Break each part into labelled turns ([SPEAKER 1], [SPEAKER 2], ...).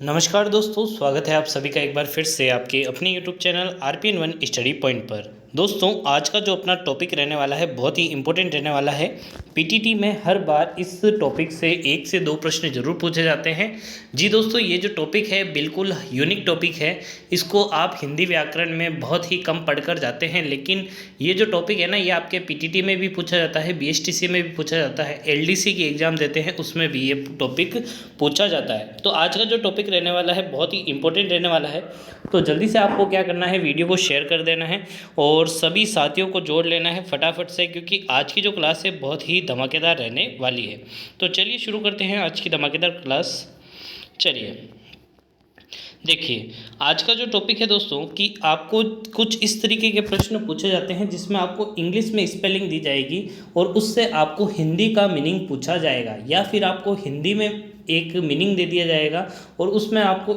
[SPEAKER 1] नमस्कार दोस्तों, स्वागत है आप सभी का एक बार फिर से आपके अपने YouTube channel RPN1 study point पर। दोस्तों, आज का जो अपना टॉपिक रहने वाला है बहुत ही इम्पोर्टेंट रहने वाला है। पीटीटी में हर बार इस टॉपिक से 1 से 2 प्रश्न जरूर पूछे जाते हैं। जी दोस्तों, ये जो टॉपिक है बिल्कुल यूनिक टॉपिक है। इसको आप हिंदी व्याकरण में बहुत ही कम पढ़कर जाते हैं, लेकिन ये जो टॉपिक है ना, ये आपके पीटीटी में भी पूछा जाता है, बीएसटीसी में भी पूछा जाता है, एलडीसी की एग्ज़ाम देते हैं उसमें भी ये टॉपिक पूछा जाता है। तो आज का जो टॉपिक रहने वाला है बहुत ही इंपॉर्टेंट रहने वाला है। तो जल्दी से आपको क्या करना है, वीडियो को शेयर कर देना है और सभी साथियों को जोड़ लेना है फटाफट से, क्योंकि आज की जो क्लास है बहुत ही धमाकेदार रहने वाली है। तो चलिए शुरू करते हैं आज की धमाकेदार क्लास। चलिए देखिए, आज का जो टॉपिक है दोस्तों कि आपको कुछ इस तरीके के प्रश्न पूछे जाते हैं जिसमें आपको इंग्लिश में स्पेलिंग दी जाएगी और उससे आपको हिंदी का मीनिंग पूछा जाएगा, या फिर आपको हिंदी में एक मीनिंग दे दिया जाएगा और उसमें आपको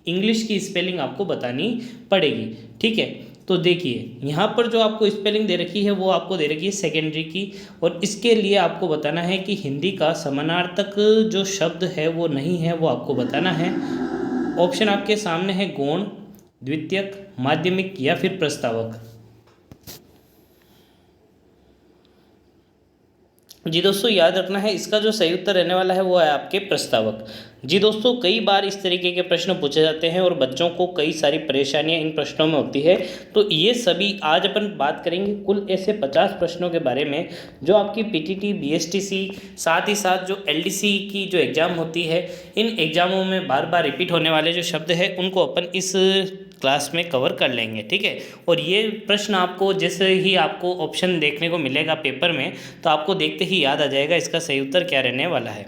[SPEAKER 1] इंग्लिश की स्पेलिंग आपको बतानी पड़ेगी। ठीक है, तो देखिए यहाँ पर जो आपको स्पेलिंग दे रखी है वो आपको दे रखी है सेकेंडरी की, और इसके लिए आपको बताना है कि हिंदी का समानार्थक जो शब्द है वो नहीं है, वो आपको बताना है। ऑप्शन आपके सामने है गौण, द्वितीयक, माध्यमिक या फिर प्रस्तावक। जी दोस्तों, याद रखना है इसका जो सही उत्तर रहने वाला है वो है आपके प्रस्तावक। जी दोस्तों, कई बार इस तरीके के प्रश्न पूछे जाते हैं और बच्चों को कई सारी परेशानियां इन प्रश्नों में होती है। तो ये सभी आज अपन बात करेंगे कुल ऐसे 50 प्रश्नों के बारे में जो आपकी पीटीटी, बीएसटीसी, साथ ही साथ जो एलडीसी की जो एग्ज़ाम होती है, इन एग्ज़ामों में बार बार रिपीट होने वाले जो शब्द हैं उनको अपन इस क्लास में कवर कर लेंगे। ठीक है, और ये प्रश्न आपको जैसे ही आपको ऑप्शन देखने को मिलेगा पेपर में, तो आपको देखते ही याद आ जाएगा इसका सही उत्तर क्या रहने वाला है।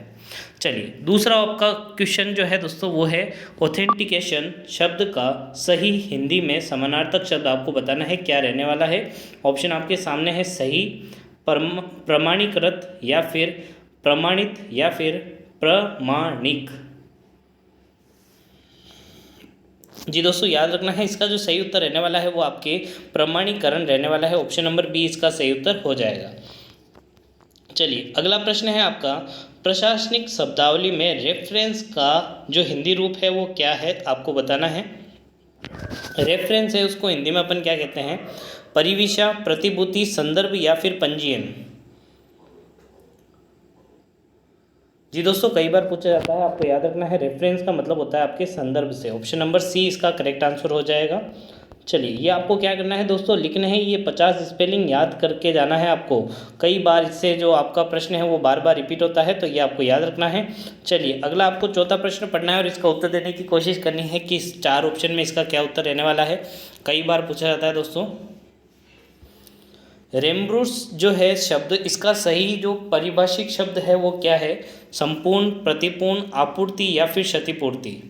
[SPEAKER 1] चलिए, दूसरा आपका क्वेश्चन जो है दोस्तों वो है ऑथेंटिकेशन शब्द का सही हिंदी में समानार्थक शब्द आपको बताना है क्या रहने वाला है। ऑप्शन आपके सामने है सही, प्रमाणीकृत या फिर प्रमाणित या फिर प्रमाणिक। जी दोस्तों, याद रखना है इसका जो सही उत्तर रहने वाला है वो आपके प्रमाणीकरण रहने वाला है। ऑप्शन नंबर बी इसका सही उत्तर हो जाएगा। चलिए, अगला प्रश्न है आपका प्रशासनिक शब्दावली में रेफरेंस का जो हिंदी रूप है वो क्या है, आपको बताना है। रेफरेंस है उसको हिंदी में अपन क्या कहते हैं, परिभाषा, प्रतिभूति, संदर्भ या फिर पंजीयन। जी दोस्तों, कई बार पूछा जाता है, आपको याद रखना है रेफरेंस का मतलब होता है आपके संदर्भ से। ऑप्शन नंबर सी इसका करेक्ट आंसर हो जाएगा। चलिए, ये आपको क्या करना है दोस्तों, लिखना है ये 50 स्पेलिंग याद करके जाना है आपको। कई बार इससे जो आपका प्रश्न है वो बार बार रिपीट होता है, तो ये आपको याद रखना है। चलिए, अगला आपको चौथा प्रश्न पढ़ना है और इसका उत्तर देने की कोशिश करनी है कि इस 4 ऑप्शन में इसका क्या उत्तर रहने वाला है। कई बार पूछा जाता है दोस्तों। रेम्ब्रूस जो है शब्द, इसका सही जो परिभाषिक शब्द है वो क्या है, संपूर्ण, प्रतिपूर्ण, आपूर्ति या फिर क्षतिपूर्ति।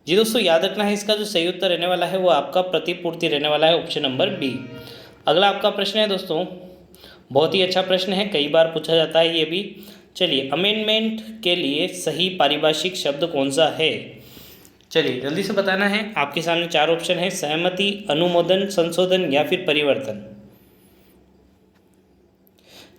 [SPEAKER 1] जी दोस्तों, याद रखना है इसका जो सही उत्तर रहने वाला है वो आपका प्रतिपूर्ति रहने वाला है। Option number B. अगला आपका प्रश्न है दोस्तों, बहुत ही अच्छा प्रश्न है, कई बार पूछा जाता है ये भी। चलिए, अमेंडमेंट के लिए सही पारिभाषिक शब्द कौन सा है। चलिए, जल्दी से बताना है। आपके सामने 4 ऑप्शन है, सहमति, अनुमोदन, संशोधन या फिर परिवर्तन।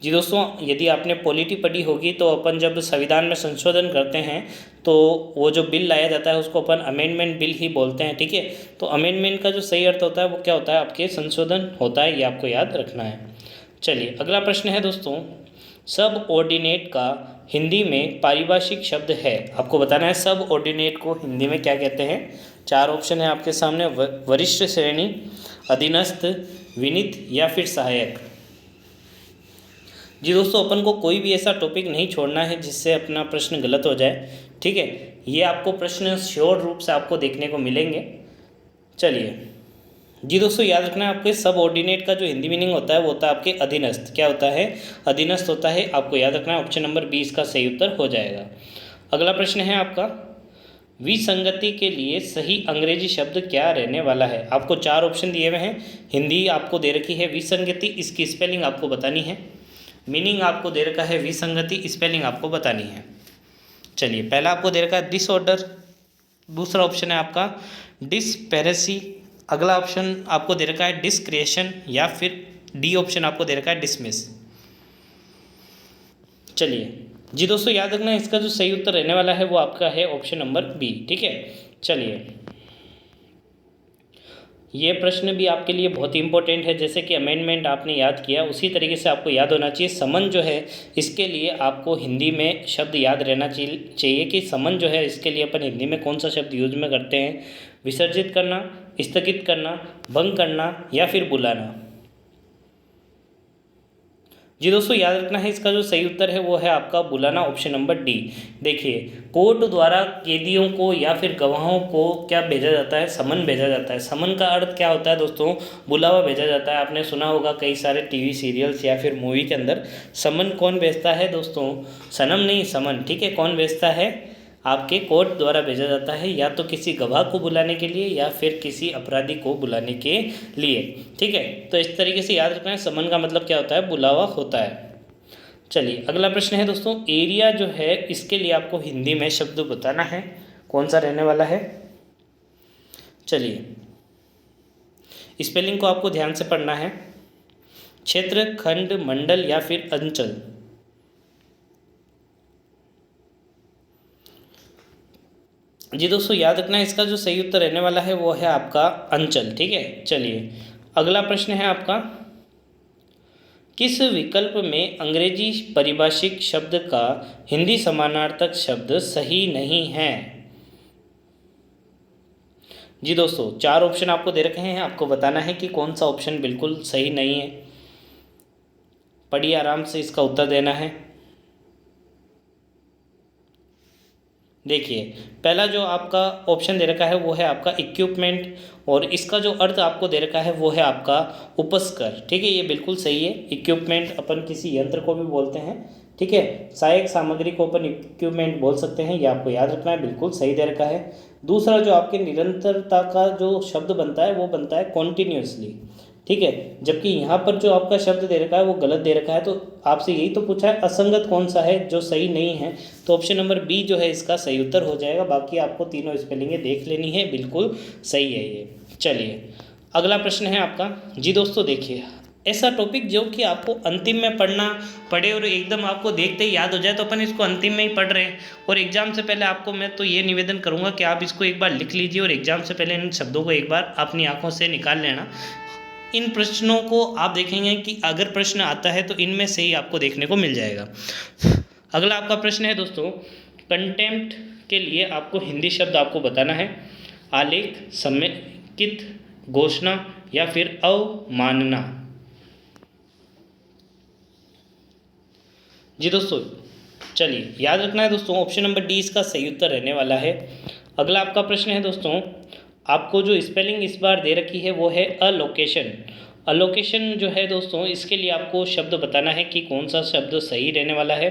[SPEAKER 1] जी दोस्तों, यदि आपने पॉलिटी पढ़ी होगी तो अपन जब संविधान में संशोधन करते हैं तो वो जो बिल लाया जाता है उसको अपन अमेंडमेंट बिल ही बोलते हैं। ठीक है, तो अमेंडमेंट का जो सही अर्थ होता है वो क्या होता है, आपके संशोधन होता है, ये आपको याद रखना है। चलिए, अगला प्रश्न है दोस्तों, सब ऑर्डिनेट का हिंदी में पारिभाषिक शब्द है, आपको बताना है सब ऑर्डिनेट को हिंदी में क्या कहते हैं। 4 ऑप्शन है आपके सामने, वरिष्ठ श्रेणी, अधीनस्थ, विनीत या फिर सहायक। जी दोस्तों, अपन को कोई भी ऐसा टॉपिक नहीं छोड़ना है जिससे अपना प्रश्न गलत हो जाए। ठीक है, ये आपको प्रश्न श्योर रूप से आपको देखने को मिलेंगे। चलिए, जी दोस्तों, याद रखना है आपके सब ऑर्डिनेट का जो हिंदी मीनिंग होता है वो होता है आपके अधीनस्थ। क्या होता है, अधीनस्थ होता है, आपको याद रखना है। ऑप्शन नंबर बी इसका सही उत्तर हो जाएगा। अगला प्रश्न है आपका, विसंगति के लिए सही अंग्रेजी शब्द क्या रहने वाला है। आपको 4 ऑप्शन दिए हुए हैं, हिंदी आपको दे रखी है विसंगति, इसकी स्पेलिंग आपको बतानी है। मीनिंग आपको दे रखा है विसंगति, स्पेलिंग आपको बतानी है। चलिए, पहला आपको दे रखा है डिसऑर्डर, दूसरा ऑप्शन है आपका डिस्पेरेसी, अगला ऑप्शन आपको दे रखा है डिस्क्रिएशन या फिर डी ऑप्शन आपको दे रखा है डिसमिस। चलिए, जी दोस्तों याद रखना, इसका जो सही उत्तर रहने वाला है वो आपका है ऑप्शन नंबर बी। ठीक है, चलिए ये प्रश्न भी आपके लिए बहुत ही इंपॉर्टेंट है। जैसे कि अमेंडमेंट आपने याद किया उसी तरीके से आपको याद होना चाहिए समन जो है, इसके लिए आपको हिंदी में शब्द याद रहना चाहिए कि समन जो है इसके लिए अपन हिंदी में कौन सा शब्द यूज में करते हैं। विसर्जित करना, स्थगित करना, भंग करना या फिर बुलाना। जी दोस्तों याद रखना है, इसका जो सही उत्तर है वो है आपका बुलाना, ऑप्शन नंबर डी। देखिए कोर्ट द्वारा कैदियों को या फिर गवाहों को क्या भेजा जाता है, समन भेजा जाता है। समन का अर्थ क्या होता है दोस्तों, बुलावा भेजा जाता है। आपने सुना होगा कई सारे टीवी सीरियल्स या फिर मूवी के अंदर समन कौन भेजता है दोस्तों, सनम नहीं समन। ठीक है, कौन भेजता है, आपके कोर्ट द्वारा भेजा जाता है, या तो किसी गवाह को बुलाने के लिए या फिर किसी अपराधी को बुलाने के लिए। ठीक है, तो इस तरीके से याद रखना है, समन का मतलब क्या होता है, बुलावा होता है। चलिए अगला प्रश्न है दोस्तों, एरिया जो है इसके लिए आपको हिंदी में शब्द बताना है, कौन सा रहने वाला है। चलिए स्पेलिंग को आपको ध्यान से पढ़ना है। क्षेत्र, खंड, मंडल या फिर अंचल। जी दोस्तों याद रखना है, इसका जो सही उत्तर रहने वाला है वो है आपका अंचल। ठीक है, चलिए अगला प्रश्न है आपका, किस विकल्प में अंग्रेजी परिभाषिक शब्द का हिंदी समानार्थक शब्द सही नहीं है। जी दोस्तों 4 ऑप्शन आपको दे रखे हैं, आपको बताना है कि कौन सा ऑप्शन बिल्कुल सही नहीं है। पढ़िए आराम से, इसका उत्तर देना है। देखिए पहला जो आपका ऑप्शन दे रखा है वो है आपका इक्विपमेंट, और इसका जो अर्थ आपको दे रखा है वो है आपका उपस्कर। ठीक है, ये बिल्कुल सही है। इक्विपमेंट अपन किसी यंत्र को भी बोलते हैं। ठीक है, सहायक सामग्री को अपन इक्विपमेंट बोल सकते हैं, ये आपको याद रखना है, बिल्कुल सही दे रखा है। दूसरा जो आपके निरंतरता का जो शब्द बनता है वो बनता है कॉन्टिन्यूसली। ठीक है, जबकि यहाँ पर जो आपका शब्द दे रखा है वो गलत दे रखा है। तो आपसे यही तो पूछा है असंगत कौन सा है जो सही नहीं है, तो ऑप्शन नंबर बी जो है इसका सही उत्तर हो जाएगा। बाकी आपको तीनों स्पेलिंगें देख लेनी है, बिल्कुल सही है ये। चलिए अगला प्रश्न है आपका। जी दोस्तों देखिए, ऐसा टॉपिक जो कि आपको अंतिम में पढ़ना पड़े और एकदम आपको देखते ही याद हो जाए, तो अपन इसको अंतिम में ही पढ़ रहे हैं। और एग्जाम से पहले आपको मैं तो ये निवेदन करूँगा कि आप इसको एक बार लिख लीजिए और एग्जाम से पहले इन शब्दों को एक बार अपनी आंखों से निकाल लेना। इन प्रश्नों को आप देखेंगे कि अगर प्रश्न आता है तो इनमें से ही आपको देखने को मिल जाएगा। अगला आपका प्रश्न है दोस्तों, कंटेम्प्ट के लिए आपको हिंदी शब्द आपको बताना है। आलेख, समेकित, घोषणा या फिर अवमानना। जी दोस्तों चलिए याद रखना है दोस्तों, ऑप्शन नंबर डी इसका सही उत्तर रहने वाला है। अगला आपका प्रश्न है दोस्तों, आपको जो स्पेलिंग इस बार दे रखी है वो है अलोकेशन। अलोकेशन जो है दोस्तों, इसके लिए आपको शब्द बताना है कि कौन सा शब्द सही रहने वाला है।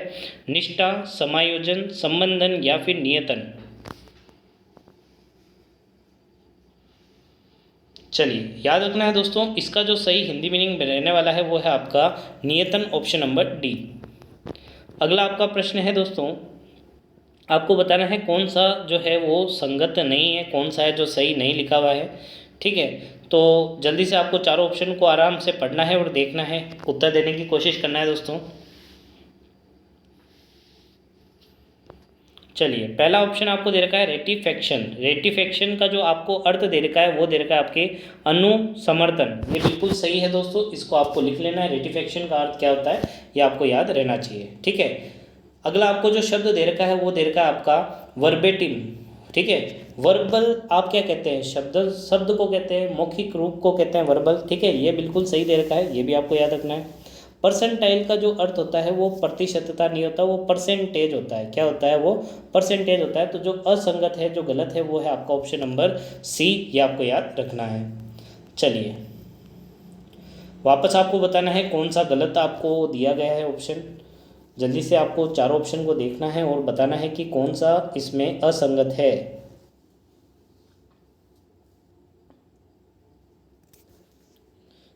[SPEAKER 1] निष्ठा, समायोजन, संबंधन या फिर नियतन। चलिए याद रखना है दोस्तों, इसका जो सही हिंदी मीनिंग रहने वाला है वो है आपका नियतन, ऑप्शन नंबर डी। अगला आपका प्रश्न है दोस्तों, आपको बताना है कौन सा जो है वो संगत नहीं है, कौन सा है जो सही नहीं लिखा हुआ है। ठीक है, तो जल्दी से आपको चारों ऑप्शन को आराम से पढ़ना है और देखना है, उत्तर देने की कोशिश करना है दोस्तों। चलिए पहला ऑप्शन आपको दे रखा है रेटिफैक्शन। रेटिफैक्शन का जो आपको अर्थ दे रखा है वो दे रखा है आपके अनुसमर्थन। ये बिल्कुल सही है दोस्तों, इसको आपको लिख लेना है। रेटिफैक्शन का अर्थ क्या होता है ये आपको याद रहना चाहिए। ठीक है, अगला आपको जो शब्द दे रखा है वो दे रखा है आपका वर्बेटिम। ठीक है, वर्बल आप क्या कहते हैं, शब्द को कहते हैं, मौखिक रूप को कहते हैं वर्बल। ठीक है, ये बिल्कुल सही दे रखा है, ये भी आपको याद रखना है। परसेंटाइल का जो अर्थ होता है वो प्रतिशतता नहीं होता, वो परसेंटेज होता है। क्या होता है, वो परसेंटेज होता है। तो जो असंगत है, जो गलत है, वो है आपका ऑप्शन नंबर सी, ये आपको याद रखना है। चलिए वापस आपको बताना है कौन सा गलत आपको दिया गया है ऑप्शन। जल्दी से आपको चारों ऑप्शन को देखना है और बताना है कि कौन सा इसमें असंगत है।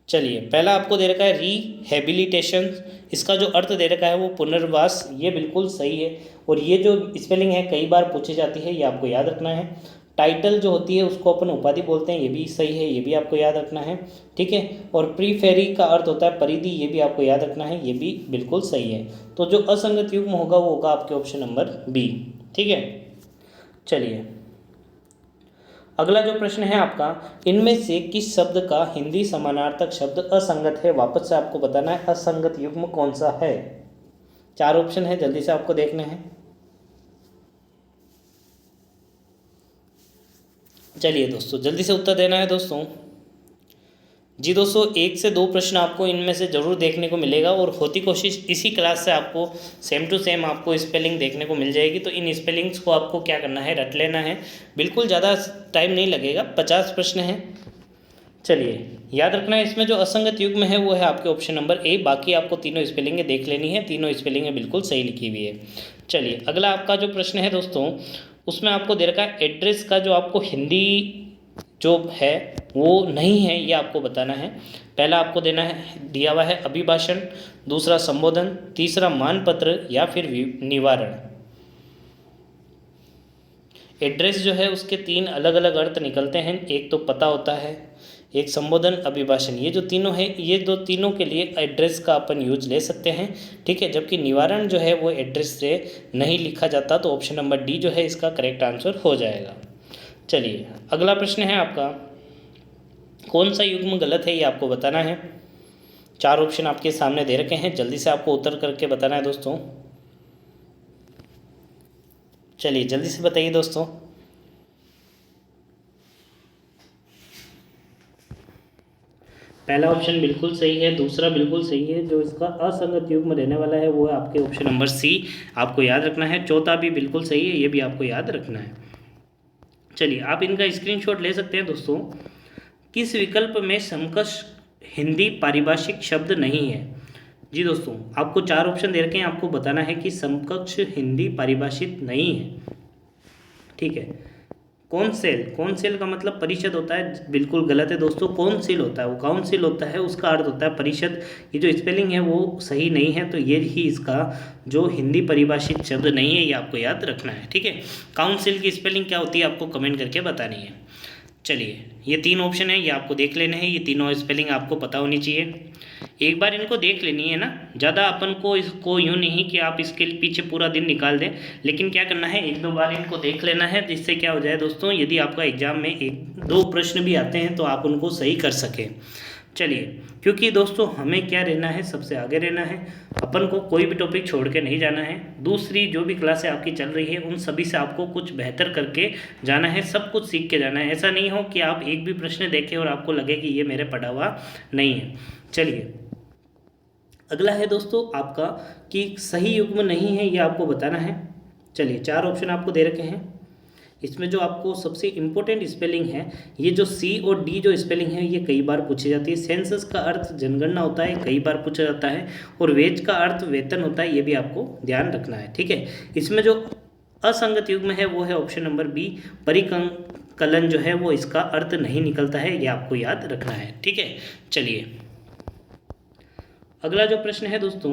[SPEAKER 1] चलिए पहला आपको दे रखा है रिहेबिलिटेशन, इसका जो अर्थ दे रखा है वो पुनर्वास। ये बिल्कुल सही है, और ये जो स्पेलिंग है कई बार पूछी जाती है, ये आपको याद रखना है। टाइटल जो होती है उसको अपन उपाधि बोलते हैं, ये भी सही है, ये भी आपको याद रखना है, ठीक है। और प्रीफेरी का अर्थ होता है परिधि, ये भी आपको याद रखना है, ये भी बिल्कुल सही है। तो जो असंगत युग्म होगा वो होगा आपके ऑप्शन नंबर बी, ठीक है। चलिए अगला जो प्रश्न है आपका, इनमें से किस शब्द का हिंदी समानार्थक शब्द असंगत है? वापस से आपको बताना है असंगत युग्म कौन सा है। 4 ऑप्शन है, जल्दी से आपको देखने हैं। चलिए दोस्तों जल्दी से उत्तर देना है दोस्तों। जी दोस्तों 1 से 2 प्रश्न आपको इनमें से ज़रूर देखने को मिलेगा, और होती कोशिश इसी क्लास से आपको सेम टू सेम आपको स्पेलिंग देखने को मिल जाएगी। तो इन स्पेलिंग्स को आपको क्या करना है, रट लेना है, बिल्कुल ज़्यादा टाइम नहीं लगेगा, 50 प्रश्न हैं। चलिए याद रखना है, इसमें जो असंगत युग्म है वो है आपके ऑप्शन नंबर ए। बाकी आपको तीनों स्पेलिंगें देख लेनी है, तीनों स्पेलिंगें बिल्कुल सही लिखी हुई है। चलिए अगला आपका जो प्रश्न है दोस्तों, उसमें आपको दे रखा है एड्रेस का जो आपको हिंदी जो है वो नहीं है, ये आपको बताना है। पहला आपको देना है, दिया हुआ है अभिभाषण, दूसरा संबोधन, तीसरा मानपत्र या फिर निवारण। एड्रेस जो है उसके 3 अलग अलग अर्थ निकलते हैं, एक तो पता होता है, एक संबोधन, अभिभाषण, ये जो तीनों है ये दो तीनों के लिए एड्रेस का अपन यूज ले सकते हैं, ठीक है। जबकि निवारण जो है वो एड्रेस से नहीं लिखा जाता, तो ऑप्शन नंबर डी जो है इसका करेक्ट आंसर हो जाएगा। चलिए अगला प्रश्न है आपका, कौन सा युग्म गलत है ये आपको बताना है। 4 ऑप्शन आपके सामने दे रखे हैं, जल्दी से आपको उत्तर करके बताना है दोस्तों। चलिए जल्दी से बताइए दोस्तों। पहला ऑप्शन बिल्कुल सही है, दूसरा बिल्कुल सही है, जो इसका असंगत युग्म रहने वाला है वो है आपके ऑप्शन नंबर सी, आपको याद रखना है। चौथा भी बिल्कुल सही है, ये भी आपको याद रखना है। चलिए आप इनका स्क्रीनशॉट ले सकते हैं दोस्तों। किस विकल्प में समकक्ष हिंदी पारिभाषिक शब्द नहीं है? जी दोस्तों आपको 4 ऑप्शन दे रखे हैं, आपको बताना है कि समकक्ष हिंदी पारिभाषित नहीं है, ठीक है। कौनसेल का मतलब परिषद होता है, बिल्कुल गलत है दोस्तों। कौनसिल होता है, वो काउंसिल होता है, उसका अर्थ होता है परिषद। ये जो स्पेलिंग है वो सही नहीं है, तो ये ही इसका जो हिंदी परिभाषित शब्द नहीं है, ये आपको याद रखना है, ठीक है। काउंसिल की स्पेलिंग क्या होती है आपको कमेंट करके बतानी है। चलिए ये 3 ऑप्शन है, ये आपको देख लेने हैं, ये तीनों स्पेलिंग आपको पता होनी चाहिए। एक बार इनको देख लेनी है ना, ज़्यादा अपन को इसको यूँ नहीं कि आप इसके पीछे पूरा दिन निकाल दें, लेकिन क्या करना है 1-2 बार इनको देख लेना है, जिससे क्या हो जाए दोस्तों, यदि आपका एग्जाम में 1-2 प्रश्न भी आते हैं तो आप उनको सही कर सकें। चलिए क्योंकि दोस्तों हमें क्या रहना है, सबसे आगे रहना है, अपन को कोई भी टॉपिक छोड़ के नहीं जाना है। दूसरी जो भी क्लासें आपकी चल रही है उन सभी से आपको कुछ बेहतर करके जाना है, सब कुछ सीख के जाना है। ऐसा नहीं हो कि आप एक भी प्रश्न देखें और आपको लगे कि ये मेरे पढ़ा हुआ नहीं है। चलिए अगला है दोस्तों आपका कि सही युग्म नहीं है, ये आपको बताना है। चलिए 4 ऑप्शन आपको दे रखे हैं, इसमें जो आपको सबसे इम्पोर्टेंट स्पेलिंग है, ये जो सी और डी जो स्पेलिंग है ये कई बार पूछी जाती है। सेंसस का अर्थ जनगणना होता है, कई बार पूछा जाता है, और वेज का अर्थ वेतन होता है, ये भी आपको ध्यान रखना है, ठीक है। इसमें जो असंगत युग्म है वो है ऑप्शन नंबर बी, परिकलन जो है वो इसका अर्थ नहीं निकलता है, ये आपको याद रखना है, ठीक है। चलिए अगला जो प्रश्न है दोस्तों,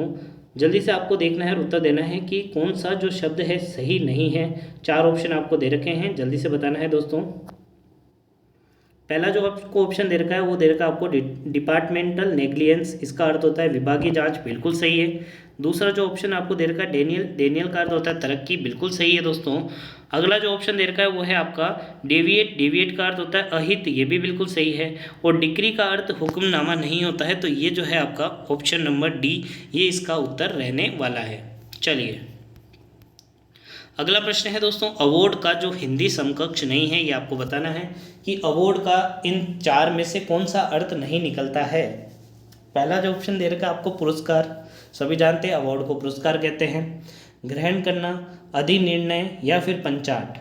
[SPEAKER 1] जल्दी से आपको देखना है और उत्तर देना है कि कौन सा जो शब्द है सही नहीं है। 4 ऑप्शन आपको दे रखे हैं, जल्दी से बताना है दोस्तों। पहला जो आपको ऑप्शन दे रखा है वो दे रखा है आपको डिपार्टमेंटल नेग्लिजेंस, इसका अर्थ होता है विभागीय जांच, बिल्कुल सही है। दूसरा जो ऑप्शन आपको दे रखा है डेनियल का अर्थ होता है तरक्की, बिल्कुल सही है दोस्तों। अगला जो ऑप्शन दे रखा है वो है आपका डेविएट का अर्थ होता है अहित, ये भी बिल्कुल सही है। और डिक्री का अर्थ हुक्मनामा नहीं होता है, तो ये जो है आपका ऑप्शन नंबर डी, ये इसका उत्तर रहने वाला है। चलिए अगला प्रश्न है दोस्तों, अवार्ड का जो हिंदी समकक्ष नहीं है, ये आपको बताना है कि अवार्ड का इन 4 में से कौन सा अर्थ नहीं निकलता है। पहला जो ऑप्शन दे रखा है आपको पुरस्कार, सभी जानते हैं अवार्ड को पुरस्कार कहते हैं। ग्रहण करना, अधिनिर्णय या फिर पंचाट।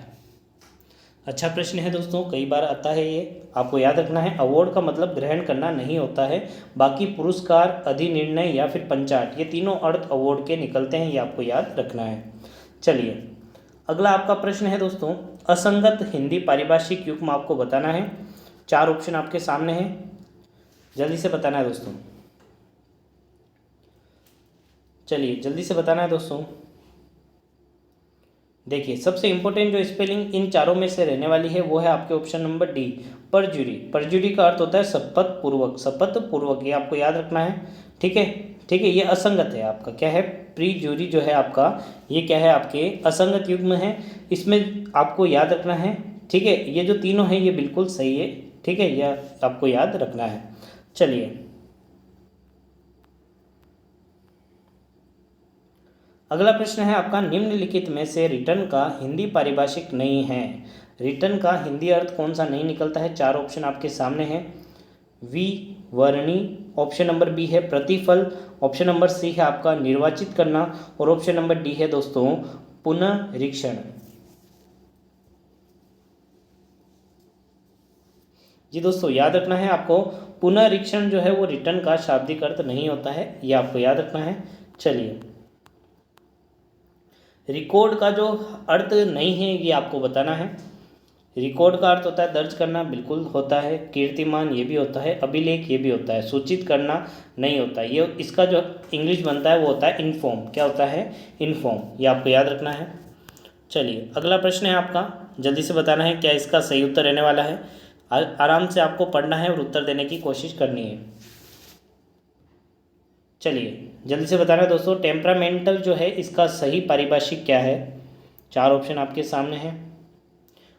[SPEAKER 1] अच्छा प्रश्न है दोस्तों, कई बार आता है ये, आपको याद रखना है। अवार्ड का मतलब ग्रहण करना नहीं होता है, बाकी पुरस्कार, अधिनिर्णय या फिर पंचाट, ये तीनों अर्थ अवार्ड के निकलते हैं, ये आपको याद रखना है। चलिए अगला आपका प्रश्न है दोस्तों, असंगत हिंदी पारिभाषिक युग्म आपको बताना है। 4 ऑप्शन आपके सामने हैं, जल्दी से बताना है दोस्तों। चलिए जल्दी से बताना है दोस्तों। देखिए सबसे इंपॉर्टेंट जो स्पेलिंग इन चारों में से रहने वाली है वो है आपके ऑप्शन नंबर डी, परजुरी। परजुरी का अर्थ होता है शपथ पूर्वक, शपथ पूर्वक, ये आपको याद रखना है। ठीक है, ठीक है, ये असंगत है आपका, क्या है, प्रीजुरी जो है आपका, ये क्या है, आपके असंगत युग्म है, इसमें आपको याद रखना है। ठीक है, ये जो तीनों हैं ये बिल्कुल सही है। ठीक है, यह आपको याद रखना है। चलिए अगला प्रश्न है आपका, निम्नलिखित में से रिटर्न का हिंदी पारिभाषिक नहीं है। रिटर्न का हिंदी अर्थ कौन सा नहीं निकलता है? चार ऑप्शन आपके सामने हैं। विवर्णी, ऑप्शन नंबर बी है प्रतिफल, ऑप्शन नंबर सी है आपका निर्वाचित करना, और ऑप्शन नंबर डी है दोस्तों पुनरीक्षण। जी दोस्तों याद रखना है आपको, पुनरीक्षण जो है वो रिटर्न का शाब्दिक अर्थ नहीं होता है, ये आपको याद रखना है। चलिए रिकॉर्ड का जो अर्थ नहीं है ये आपको बताना है। रिकॉर्ड का अर्थ होता है दर्ज करना, बिल्कुल होता है। कीर्तिमान ये भी होता है, अभिलेख ये भी होता है, सूचित करना नहीं होता है। ये इसका जो इंग्लिश बनता है वो होता है इन्फॉर्म। क्या होता है? इन्फॉर्म, ये आपको याद रखना है। चलिए अगला प्रश्न है आपका, जल्दी से बताना है क्या इसका सही उत्तर रहने वाला है। आराम से आपको पढ़ना है और उत्तर देने की कोशिश करनी है। चलिए जल्दी से बताना है दोस्तों, टेम्परामेंटल जो है इसका सही पारिभाषिक क्या है? चार ऑप्शन आपके सामने हैं।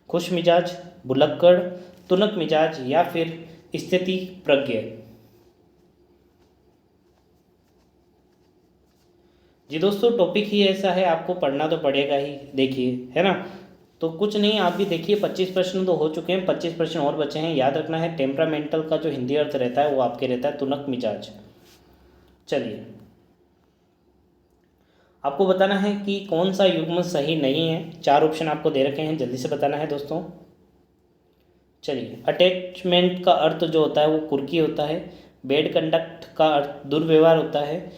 [SPEAKER 1] खुश मिजाज, भुलक्कड़, तुनक मिजाज या फिर स्थिति प्रज्ञ। जी दोस्तों टॉपिक ही ऐसा है, आपको पढ़ना तो पड़ेगा ही, देखिए है ना। तो कुछ नहीं, आप भी देखिए 25 प्रश्न तो हो चुके हैं, 25 प्रश्न और बचे हैं। याद रखना है टेम्परामेंटल का जो हिंदी अर्थ रहता है वो आपके रहता है तुनक मिजाज। चलिए आपको बताना है कि कौन सा युग्म सही नहीं है। चार ऑप्शन आपको दे रखे हैं, जल्दी से बताना है दोस्तों। चलिए अटैचमेंट का अर्थ जो होता है वो कुर्की होता है, बैड कंडक्ट का अर्थ दुर्व्यवहार होता है,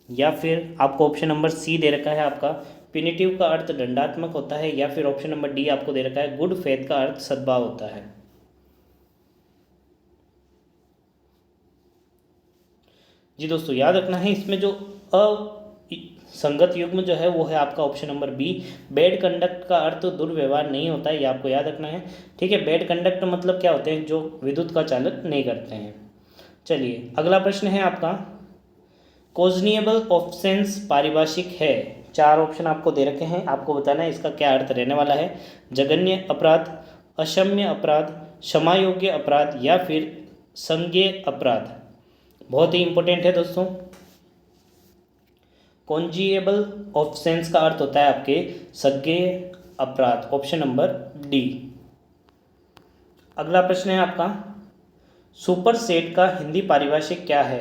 [SPEAKER 1] या फिर आपको ऑप्शन नंबर सी दे रखा है आपका पिनिटिव का अर्थ दंडात्मक होता है, या फिर ऑप्शन नंबर डी आपको दे रखा है गुड फेथ का अर्थ सद्भाव होता है। जी दोस्तों याद रखना है, इसमें जो संगत युग्म जो है वो है आपका option number B, bad conduct का अर्थ दुर्व्यवहार नहीं होता है, ये आपको याद रखना है। ठीक है, बैड कंडक्ट मतलब क्या होते हैं? जो विद्युत का चालन नहीं करते हैं। चलिए अगला प्रश्न है आपका, कोजनिएबल ऑफेंस पारिभाषिक है। चार ऑप्शन आपको दे रखे हैं, आपको बताना है इसका क्या अर्थ रहने वाला है। जघन्य अपराध, अक्षम्य अपराध, क्षमा योग्य अपराध या फिर संज्ञेय अपराध। बहुत ही इंपॉर्टेंट है दोस्तों। कॉन्जिएबल ऑफेंस का अर्थ होता है आपके सज्ञेय अपराध, ऑप्शन नंबर डी। अगला प्रश्न है आपका, सुपरसेट का हिंदी पारिभाषिक क्या है?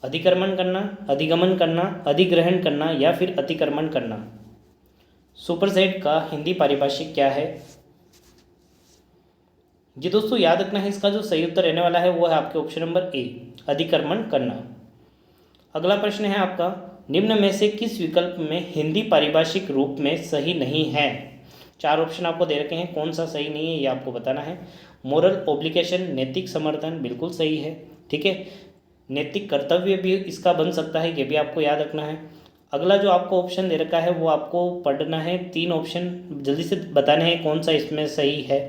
[SPEAKER 1] अधिक्रमण करना, अधिगमन करना, अधिग्रहण करना या फिर अतिक्रमण करना। सुपरसेट का हिंदी पारिभाषिक क्या है? जी दोस्तों याद रखना है, इसका जो सही उत्तर रहने वाला है वो है आपके ऑप्शन नंबर ए, अधिक्रमण करना। अगला प्रश्न है आपका, निम्न में से किस विकल्प में हिंदी पारिभाषिक रूप में सही नहीं है? चार ऑप्शन आपको दे रखे हैं, कौन सा सही नहीं है ये आपको बताना है। मोरल ओब्लिगेशन, नैतिक समर्थन, बिल्कुल सही है। ठीक है, नैतिक कर्तव्य भी इसका बन सकता है, ये भी आपको याद रखना है। अगला जो आपको ऑप्शन दे रखा है वो आपको पढ़ना है, तीन ऑप्शन जल्दी से बताने हैं कौन सा इसमें सही है।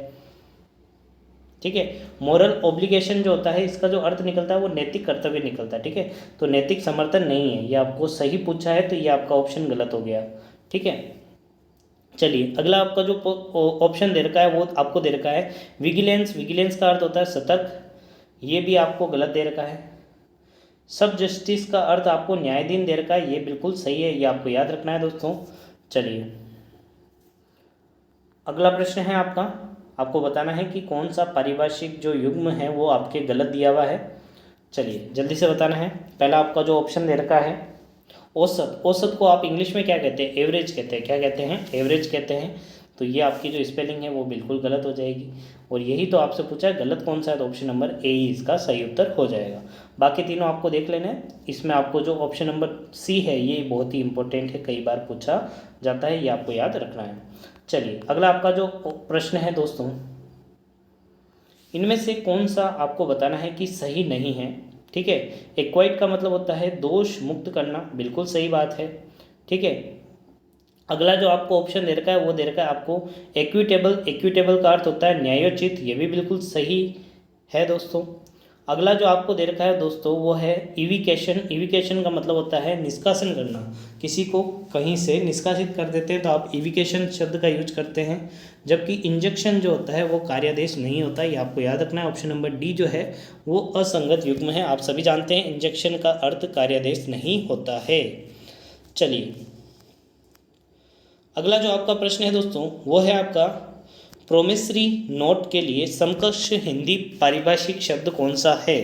[SPEAKER 1] ठीक है, मोरल ओब्लिगेशन जो होता है इसका जो अर्थ निकलता है वो नैतिक कर्तव्य निकलता है। ठीक है, तो नैतिक समर्थन नहीं है, ये आपको सही पूछा है तो ये आपका ऑप्शन गलत हो गया। ठीक है, चलिए अगला आपका जो ऑप्शन दे रखा है वो आपको दे रखा है विजिलेंस। विजिलेंस का अर्थ होता है सतर्क, ये भी आपको गलत दे रखा है। सब जस्टिस का अर्थ आपको न्यायाधीन दे रखा है, ये बिल्कुल सही है, ये आपको याद रखना है दोस्तों। चलिए अगला प्रश्न है आपको बताना है कि कौन सा पारिभाषिक जो युग्म है वो आपके गलत दिया हुआ है। चलिए जल्दी से बताना है। पहला आपका जो ऑप्शन दे रखा है औसत, औसत को आप इंग्लिश में क्या कहते हैं? एवरेज कहते हैं। क्या कहते हैं? एवरेज कहते हैं। तो ये आपकी जो स्पेलिंग है वो बिल्कुल गलत हो जाएगी, और यही तो आपसे पूछा है गलत कौन सा है, तो ऑप्शन नंबर ए ही इसका सही उत्तर हो जाएगा। बाकी तीनों आपको देख लेना है। इसमें आपको जो ऑप्शन नंबर सी है ये बहुत ही इंपॉर्टेंट है, कई बार पूछा जाता है, ये आपको याद रखना है। चलिए अगला आपका जो प्रश्न है दोस्तों, इनमें से कौन सा आपको बताना है कि सही नहीं है। ठीक है, एक्वाइट का मतलब होता है दोष मुक्त करना, बिल्कुल सही बात है। ठीक है, अगला जो आपको ऑप्शन दे रखा है वो दे रखा है आपको इक्विटेबल। इक्विटेबल का अर्थ होता है न्यायोचित, ये भी बिल्कुल सही है दोस्तों। अगला जो आपको दे रखा है दोस्तों वो है इविकेशन। इविकेशन का मतलब होता है निष्कासन करना, किसी को कहीं से निष्कासित कर देते हैं तो आप इविकेशन शब्द का यूज करते हैं। जबकि इंजेक्शन जो होता है वो कार्यादेश नहीं होता, ये आपको याद रखना है। ऑप्शन नंबर डी जो है वो असंगत युग्म है। आप सभी जानते हैं इंजेक्शन का अर्थ कार्यादेश नहीं होता है। चलिए अगला जो आपका प्रश्न है दोस्तों वो है आपका प्रोमिसरी नोट के लिए समकक्ष हिंदी पारिभाषिक शब्द कौन सा है।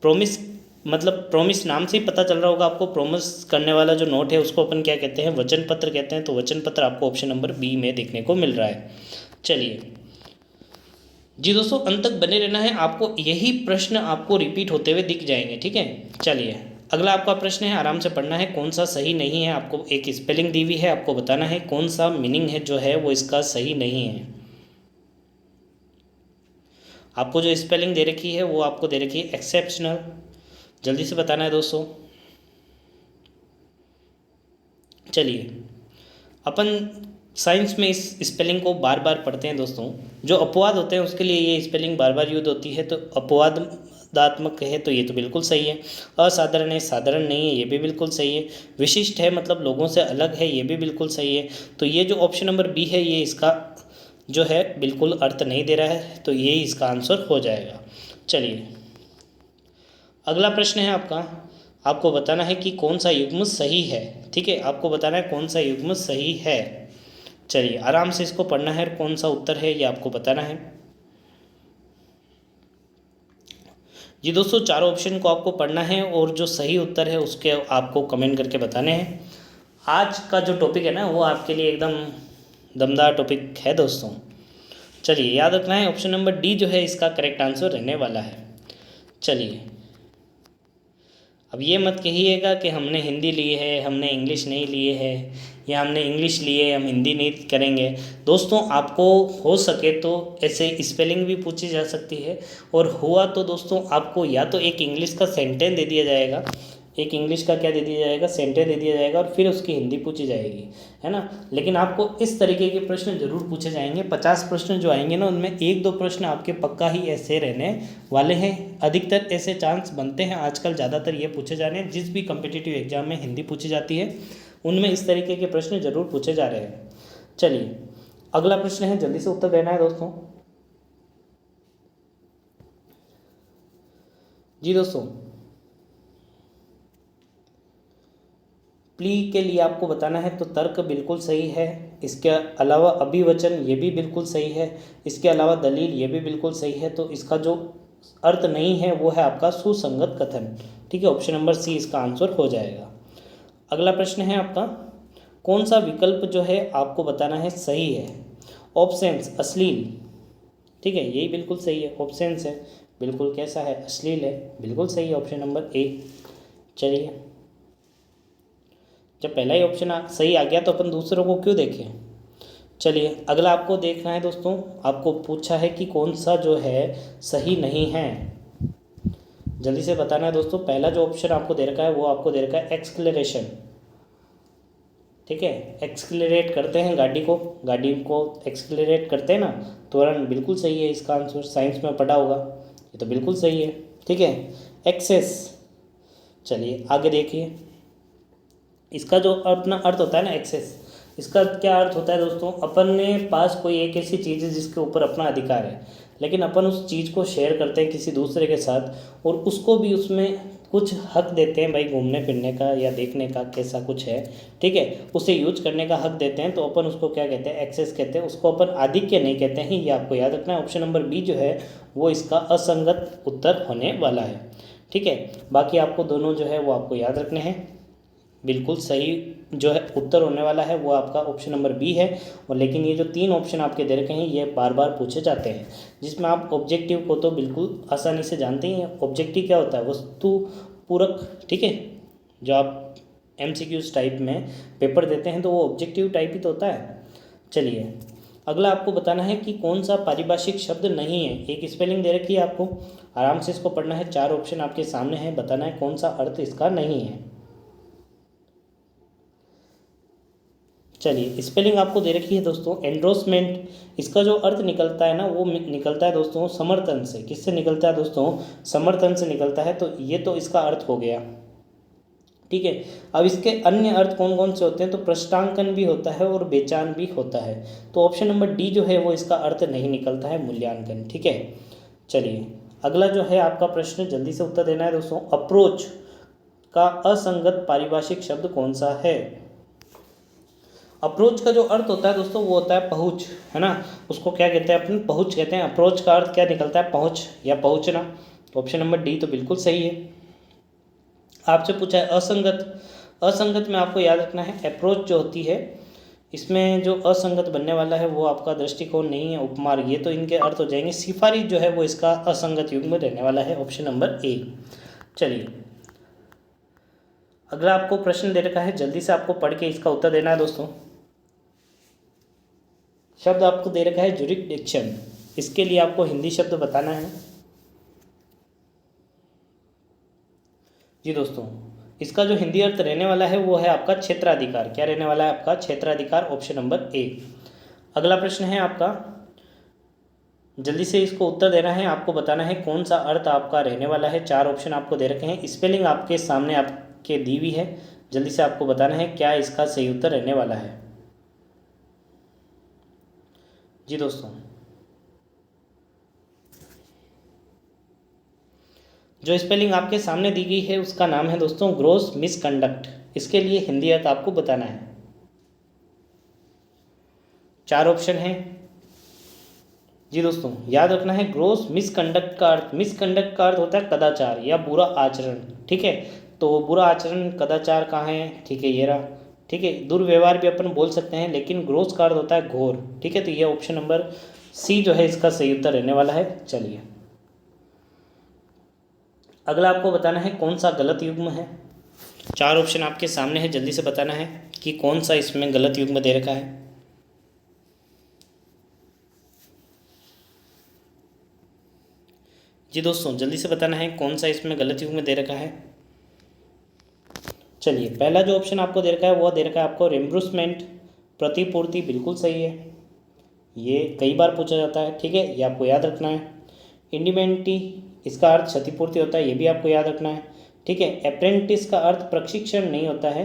[SPEAKER 1] प्रोमिस मतलब प्रोमिस नाम से ही पता चल रहा होगा आपको, प्रोमिस करने वाला जो नोट है उसको अपन क्या कहते हैं, वचन पत्र कहते हैं। तो वचन पत्र आपको ऑप्शन नंबर बी में देखने को मिल रहा है। चलिए जी दोस्तों अंत तक बने रहना है, आपको यही प्रश्न आपको रिपीट होते हुए दिख जाएंगे, ठीक है। चलिए अगला आपका प्रश्न है, आराम से पढ़ना है, कौन सा सही नहीं है। आपको एक स्पेलिंग दी हुई है, आपको बताना है कौन सा मीनिंग है जो है वो इसका सही नहीं है। आपको जो स्पेलिंग दे रखी है वो आपको दे रखी है एक्सेप्शनल, जल्दी से बताना है दोस्तों। चलिए अपन साइंस में इस स्पेलिंग को बार बार पढ़ते हैं दोस्तों। जो अपवाद होते हैं उसके लिए ये स्पेलिंग बार बार यूज होती है, तो अपवादात्मक है तो ये तो बिल्कुल सही है। असाधारण है, साधारण नहीं है, ये भी बिल्कुल सही है। विशिष्ट है मतलब लोगों से अलग है, ये भी बिल्कुल सही है। तो ये जो ऑप्शन नंबर बी है ये इसका जो है बिल्कुल अर्थ नहीं दे रहा है, तो ये इसका आंसर हो जाएगा। चलिए अगला प्रश्न है आपका, आपको बताना है कि कौन सा युग्म सही है, ठीक है। आपको बताना है कौन सा युग्म सही है। चलिए आराम से इसको पढ़ना है, कौन सा उत्तर है ये आपको बताना है। जी दोस्तों चारों ऑप्शन को आपको पढ़ना है और जो सही उत्तर है उसके आपको कमेंट करके बताने हैं। आज का जो टॉपिक है ना वो आपके लिए एकदम दमदार टॉपिक है दोस्तों। चलिए याद रखना है ऑप्शन नंबर डी जो है इसका करेक्ट आंसर रहने वाला है। चलिए अब ये मत कहिएगा कि हमने हिंदी ली है, हमने इंग्लिश नहीं लिए है, या हमने इंग्लिश लिए हम हिंदी नहीं करेंगे। दोस्तों आपको हो सके तो ऐसे स्पेलिंग भी पूछी जा सकती है, और हुआ तो दोस्तों आपको या तो एक इंग्लिश का सेंटेंस दे दिया जाएगा, एक इंग्लिश का क्या दे दिया जाएगा, सेंटेंस दे दिया जाएगा, और फिर उसकी हिंदी पूछी जाएगी, है ना। लेकिन आपको इस तरीके के प्रश्न जरूर पूछे जाएंगे। 50 प्रश्न जो आएंगे ना उनमें 1-2 प्रश्न आपके पक्का ही ऐसे रहने वाले हैं। अधिकतर ऐसे चांस बनते हैं, आजकल ज़्यादातर ये पूछे जा रहे हैं। जिस भी कम्पिटिटिव एग्जाम में हिंदी पूछी जाती है उनमें इस तरीके के प्रश्न जरूर पूछे जा रहे हैं। चलिए अगला प्रश्न है, जल्दी से उत्तर देना है दोस्तों। जी दोस्तों प्ली के लिए आपको बताना है, तो तर्क बिल्कुल सही है। इसके अलावा अभिवचन ये भी बिल्कुल सही है। इसके अलावा दलील ये भी बिल्कुल सही है। तो इसका जो अर्थ नहीं है वो है आपका सुसंगत कथन, ठीक है। ऑप्शन नंबर सी इसका आंसर हो जाएगा। अगला प्रश्न है आपका, कौन सा विकल्प जो है आपको बताना है सही है। ऑप्शंस अश्लील, ठीक है, यही बिल्कुल सही है। ऑप्शंस है बिल्कुल कैसा है, अश्लील है, बिल्कुल सही है, ऑप्शन नंबर ए। चलिए जब पहला ही ऑप्शन सही आ गया तो अपन दूसरों को क्यों देखें। चलिए अगला आपको देखना है दोस्तों, आपको पूछा है कि कौन सा जो है सही नहीं है, जल्दी से बताना है दोस्तों। पहला जो ऑप्शन आपको दे रखा है वो आपको दे रखा है एक्सक्लेरेशन, ठीक है। एक्सक्लेरेट करते हैं गाड़ी को एक्सक्लेरेट करते हैं ना, त्वरण, बिल्कुल सही है इसका आंसर। साइंस में पढ़ा होगा, ये तो बिल्कुल सही है, ठीक है। एक्सेस, चलिए आगे देखिए, इसका जो अपना अर्थ होता है ना एक्सेस, इसका क्या अर्थ होता है दोस्तों, अपन ने पास कोई एक ऐसी चीज़ है जिसके ऊपर अपना अधिकार है, लेकिन अपन उस चीज़ को शेयर करते हैं किसी दूसरे के साथ, और उसको भी उसमें कुछ हक देते हैं भाई, घूमने फिरने का या देखने का कैसा कुछ है, ठीक है, उसे यूज करने का हक देते हैं, तो अपन उसको क्या कहते हैं, एक्सेस कहते हैं। उसको अपन आधिक्य नहीं कहते हैं, ये आपको याद रखना है। ऑप्शन नंबर बी जो है वो इसका असंगत उत्तर होने वाला है, ठीक है। बाकी आपको दोनों जो है वो आपको याद रखने हैं। बिल्कुल सही जो है उत्तर होने वाला है वो आपका ऑप्शन नंबर बी है। और लेकिन ये जो 3 ऑप्शन आपके दे रखे हैं ये बार बार पूछे जाते हैं, जिसमें आप ऑब्जेक्टिव को तो बिल्कुल आसानी से जानते ही हैं। ऑब्जेक्टिव क्या होता है, वस्तु पूरक, ठीक है। जो आप MCQs टाइप में पेपर देते हैं तो वो ऑब्जेक्टिव टाइप ही तो होता है। चलिए अगला आपको बताना है कि कौन सा पारिभाषिक शब्द नहीं है। एक स्पेलिंग दे रखी है आपको, आराम से इसको पढ़ना है। 4 ऑप्शन आपके सामने हैं, बताना है कौन सा अर्थ इसका नहीं है। चलिए स्पेलिंग आपको दे रखी है दोस्तों, एंडोर्समेंट, इसका जो अर्थ निकलता है ना वो निकलता है दोस्तों समर्थन से। किससे निकलता है दोस्तों? समर्थन से निकलता है। तो ये तो इसका अर्थ हो गया, ठीक है। अब इसके अन्य अर्थ कौन कौन से होते हैं? तो पृष्ठांकन भी होता है और बेचान भी होता है। तो ऑप्शन नंबर डी जो है वो इसका अर्थ नहीं निकलता है, मूल्यांकन, ठीक है। चलिए अगला जो है आपका प्रश्न, जल्दी से उत्तर देना है दोस्तों। अप्रोच का असंगत पारिभाषिक शब्द कौन सा है? अप्रोच का जो अर्थ होता है दोस्तों वो होता है पहुंच, है ना। उसको क्या कहते हैं? अपन पहुंच कहते हैं। अप्रोच का अर्थ क्या निकलता है? पहुंच या पहुंचना। तो ऑप्शन नंबर डी तो बिल्कुल सही है। आपसे पूछा है असंगत। असंगत में आपको याद रखना है अप्रोच जो होती है इसमें जो असंगत बनने वाला है वो आपका दृष्टिकोण नहीं है, उपमार्ग, ये तो इनके अर्थ हो जाएंगे। सिफारिश जो है वो इसका असंगत युग में रहने वाला है, ऑप्शन नंबर ए। चलिए अगला आपको प्रश्न दे रखा है, जल्दी से आपको पढ़ के इसका उत्तर देना है दोस्तों। शब्द आपको दे रखा है जुरिडिक्शन, इसके लिए आपको हिंदी शब्द बताना है। जी दोस्तों, इसका जो हिंदी अर्थ रहने वाला है वो है आपका क्षेत्राधिकार। क्या रहने वाला है आपका? क्षेत्राधिकार, ऑप्शन नंबर ए। अगला प्रश्न है आपका, जल्दी से इसको उत्तर देना है। आपको बताना है कौन सा अर्थ आपका रहने वाला है। 4 ऑप्शन आपको दे रखे हैं, स्पेलिंग आपके सामने आपके दी हुई है। जल्दी से आपको बताना है क्या इसका सही उत्तर रहने वाला है। जी दोस्तों, जो स्पेलिंग आपके सामने दी गई है उसका नाम है दोस्तों ग्रॉस मिसकंडक्ट। इसके लिए हिंदी अर्थ आपको बताना है। 4 ऑप्शन है। जी दोस्तों, याद रखना है ग्रॉस मिसकंडक्ट का अर्थ, मिसकंडक्ट का अर्थ होता है कदाचार या बुरा आचरण, ठीक है। तो बुरा आचरण, कदाचार कहाँ है? ठीक है ये रहा, ठीक है। दुर्व्यवहार भी अपन बोल सकते हैं, लेकिन ग्रॉस का अर्थ होता है घोर, ठीक है। तो ये ऑप्शन नंबर सी जो है इसका सही उत्तर रहने वाला है। चलिए अगला आपको बताना है कौन सा गलत युग्म है। 4 ऑप्शन आपके सामने है, जल्दी से बताना है कि कौन सा इसमें गलत युग्म दे रखा है। जी दोस्तों, जल्दी से बताना है कौन सा इसमें गलत युग्म दे रखा है। चलिए पहला जो ऑप्शन आपको दे रखा है वो दे रखा है आपको रिम्बर्समेंट, प्रतिपूर्ति, बिल्कुल सही है। ये कई बार पूछा जाता है, ठीक है, ये आपको याद रखना है। इंडिमेंटी, इसका अर्थ क्षतिपूर्ति होता है, ये भी आपको याद रखना है, ठीक है। अप्रेंटिस का अर्थ प्रशिक्षण नहीं होता है,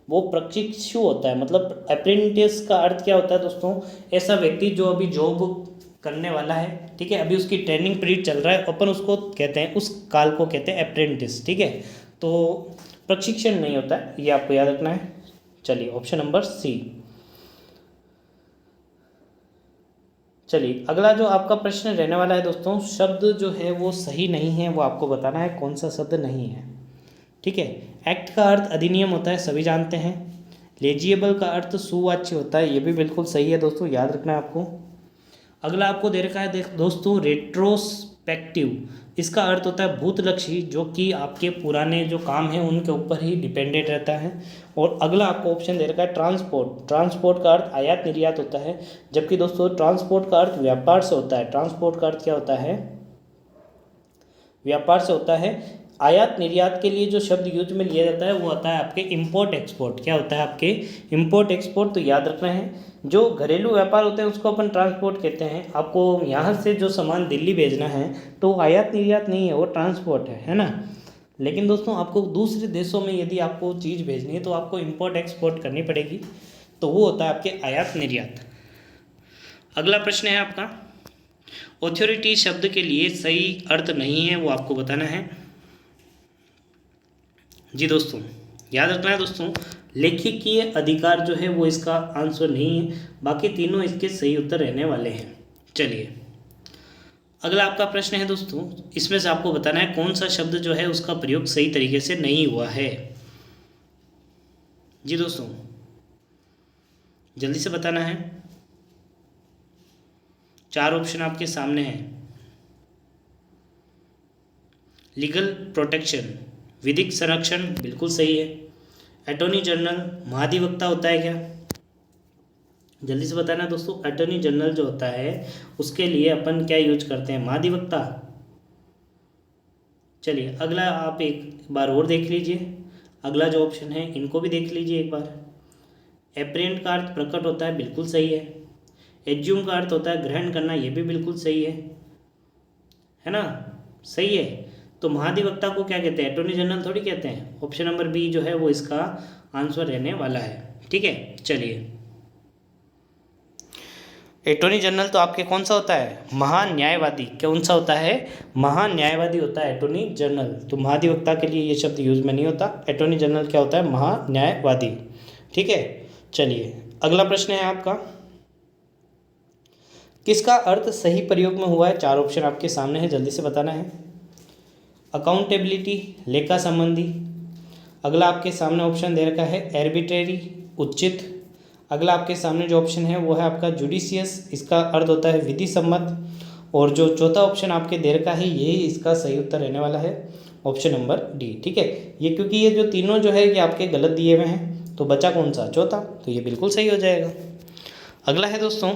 [SPEAKER 1] वो प्रशिक्षु होता है। मतलब अप्रेंटिस का अर्थ क्या होता है दोस्तों? ऐसा व्यक्ति जो अभी जॉब करने वाला है, ठीक है, अभी उसकी ट्रेनिंग पीरियड चल रहा है, अपन उसको कहते हैं, उस काल को कहते हैं अप्रेंटिस, ठीक है। तो प्रशिक्षण नहीं होता है, ये आपको याद रखना है। चलिए ऑप्शन नंबर सी। चलिए अगला जो आपका प्रश्न रहने वाला है दोस्तों, शब्द जो है वो सही नहीं है, वो आपको बताना है कौन सा शब्द नहीं है, ठीक है। एक्ट का अर्थ अधिनियम होता है, सभी जानते हैं। लेजिएबल का अर्थ सुवाच्य होता है, ये भी बिल्कुल सही है दोस्तों, याद रखना है आपको। अगला आपको दे रखा है दोस्तों रेट्रोस्पेक्टिव, इसका अर्थ होता है भूतलक्षी, जो कि आपके पुराने जो काम हैं उनके ऊपर ही डिपेंडेंट रहता है। और अगला आपको ऑप्शन दे रखा है ट्रांसपोर्ट। ट्रांसपोर्ट का अर्थ आयात निर्यात होता है, जबकि दोस्तों ट्रांसपोर्ट का अर्थ व्यापार से होता है। ट्रांसपोर्ट का अर्थ क्या होता है? व्यापार से होता है। आयात निर्यात के लिए जो शब्द यूज में लिया जाता है वो होता है आपके इंपोर्ट एक्सपोर्ट। क्या होता है आपके? Import export. तो याद रखना है, जो घरेलू व्यापार होते हैं उसको अपन ट्रांसपोर्ट कहते हैं। आपको यहाँ से जो सामान दिल्ली भेजना है तो आयात निर्यात नहीं है, वो ट्रांसपोर्ट है ना। लेकिन दोस्तों आपको दूसरे देशों में यदि आपको चीज़ भेजनी है तो आपको इंपोर्ट एक्सपोर्ट करनी पड़ेगी, तो वो होता है आपके आयात निर्यात। अगला प्रश्न है आपका, ऑथोरिटी शब्द के लिए सही अर्थ नहीं है, वो आपको बताना है। जी दोस्तों, याद रखना है दोस्तों, लेखकीय अधिकार जो है वो इसका आंसर नहीं है, बाकी तीनों इसके सही उत्तर रहने वाले हैं। चलिए अगला आपका प्रश्न है दोस्तों, इसमें से आपको बताना है कौन सा शब्द जो है उसका प्रयोग सही तरीके से नहीं हुआ है। जी दोस्तों, जल्दी से बताना है। 4 ऑप्शन आपके सामने हैं। लीगल प्रोटेक्शन, विधिक संरक्षण, बिल्कुल सही है। अटॉर्नी जनरल, महाधिवक्ता होता है क्या? जल्दी से बताना दोस्तों, अटॉर्नी जनरल जो होता है उसके लिए अपन क्या यूज करते हैं? महाधिवक्ता। चलिए अगला आप एक बार और देख लीजिए, अगला जो ऑप्शन है इनको भी देख लीजिए एक बार। एप्रिहेंड का अर्थ प्रकट होता है, बिल्कुल सही है। एज्यूम का अर्थ होता है ग्रहण करना, ये भी बिल्कुल सही है ना, सही है। तो महाधिवक्ता को क्या कहते हैं? अटॉर्नी जनरल थोड़ी कहते हैं। ऑप्शन नंबर बी जो है वो इसका आंसर रहने वाला है। ठीक है, चलिए। अटॉर्नी जनरल तो आपके कौन सा होता है? महान्यायवादी। कौन सा होता है? महान्यायवादी होता है अटॉर्नी जनरल। तो महाधिवक्ता के लिए ये शब्द यूज में नहीं होता। अटॉर्नी जनरल क्या होता है? महान्यायवादी। ठीक है, चलिए अगला प्रश्न है आपका, किसका अर्थ सही प्रयोग में हुआ है? 4 ऑप्शन आपके सामने है, जल्दी से बताना है। अकाउंटेबिलिटी, लेखा संबंधी। अगला आपके सामने ऑप्शन दे रखा है एर्बिट्रेरी, उचित। अगला आपके सामने जो ऑप्शन है वो है आपका जुडिशियस, इसका अर्थ होता है विधि सम्मत। और जो चौथा ऑप्शन आपके दे रखा है यही इसका सही उत्तर रहने वाला है, ऑप्शन नंबर डी। ठीक है, ये क्योंकि ये जो तीनों जो है ये आपके गलत दिए हुए हैं, तो बचा कौन सा? चौथा, तो ये बिल्कुल सही हो जाएगा। अगला है दोस्तों,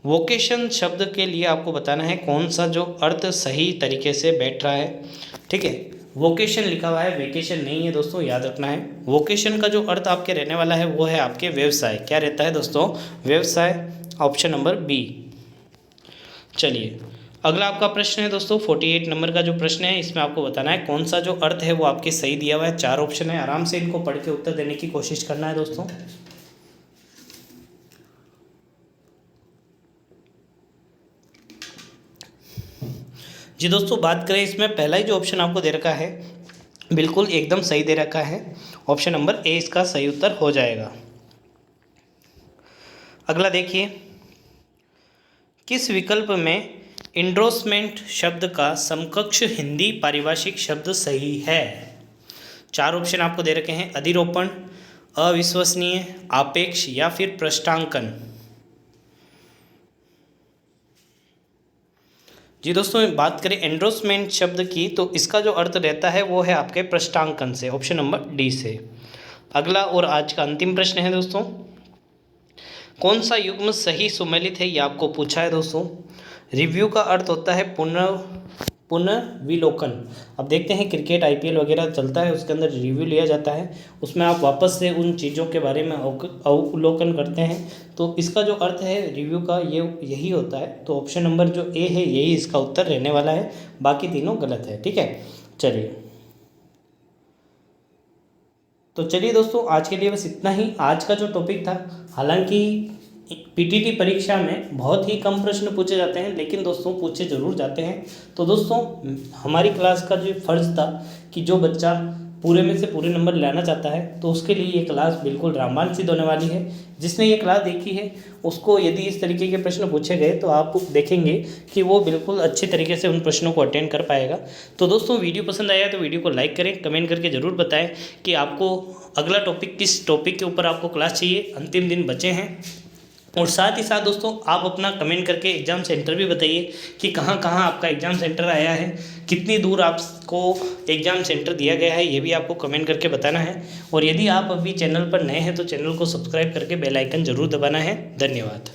[SPEAKER 1] वोकेशन शब्द के लिए आपको बताना है कौन सा जो अर्थ सही तरीके से बैठ रहा है। ठीक है, वोकेशन लिखा हुआ है, वेकेशन नहीं है दोस्तों, याद रखना है। वोकेशन का जो अर्थ आपके रहने वाला है वो है आपके व्यवसाय। क्या रहता है दोस्तों? व्यवसाय, ऑप्शन नंबर बी। चलिए अगला आपका प्रश्न है दोस्तों, 48 नंबर का जो प्रश्न है इसमें आपको बताना है कौन सा जो अर्थ है वो आपके सही दिया हुआ है। 4 ऑप्शन है, आराम से इनको पढ़ के उत्तर देने की कोशिश करना है दोस्तों। जी दोस्तों, बात करें इसमें पहला ही जो ऑप्शन आपको दे रखा है बिल्कुल एकदम सही दे रखा है, ऑप्शन नंबर ए इसका सही उत्तर हो जाएगा। अगला देखिए, किस विकल्प में इंडोर्समेंट शब्द का समकक्ष हिंदी पारिभाषिक शब्द सही है? 4 ऑप्शन आपको दे रखे हैं, अधिरोपण, अविश्वसनीय, आपेक्ष या फिर पृष्ठांकन। जी दोस्तों, बात करें एंडोर्समेंट शब्द की तो इसका जो अर्थ रहता है वो है आपके पृष्ठांकन से, ऑप्शन नंबर डी से। अगला और आज का अंतिम प्रश्न है दोस्तों, कौन सा युग्म सही सुमेलित है, ये आपको पूछा है दोस्तों। रिव्यू का अर्थ होता है पुनर्विलोकन। अब देखते हैं क्रिकेट IPL वगैरह चलता है, उसके अंदर रिव्यू लिया जाता है, उसमें आप वापस से उन चीज़ों के बारे में अवलोकन करते हैं, तो इसका जो अर्थ है रिव्यू का ये यही होता है। तो ऑप्शन नंबर जो ए है यही इसका उत्तर रहने वाला है, बाकी तीनों गलत है। ठीक है, चलिए तो चलिए दोस्तों, आज के लिए बस इतना ही आज का जो टॉपिक था। हालांकि PTT परीक्षा में बहुत ही कम प्रश्न पूछे जाते हैं, लेकिन दोस्तों पूछे ज़रूर जाते हैं। तो दोस्तों हमारी क्लास का जो फ़र्ज़ था कि जो बच्चा पूरे में से पूरे नंबर लाना चाहता है तो उसके लिए ये क्लास बिल्कुल रामबाण सिद्ध होने वाली है। जिसने ये क्लास देखी है उसको यदि इस तरीके के प्रश्न पूछे गए तो आप देखेंगे कि वो बिल्कुल अच्छे तरीके से उन प्रश्नों को अटेंड कर पाएगा। तो दोस्तों वीडियो पसंद आया तो वीडियो को लाइक करें, कमेंट करके ज़रूर बताएं कि आपको अगला टॉपिक किस टॉपिक के ऊपर आपको क्लास चाहिए। अंतिम दिन बचे हैं, और साथ ही साथ दोस्तों आप अपना कमेंट करके एग्ज़ाम सेंटर भी बताइए कि कहाँ कहाँ आपका एग्ज़ाम सेंटर आया है, कितनी दूर आपको एग्ज़ाम सेंटर दिया गया है, ये भी आपको कमेंट करके बताना है। और यदि आप अभी चैनल पर नए हैं तो चैनल को सब्सक्राइब करके बेल आइकन ज़रूर दबाना है। धन्यवाद।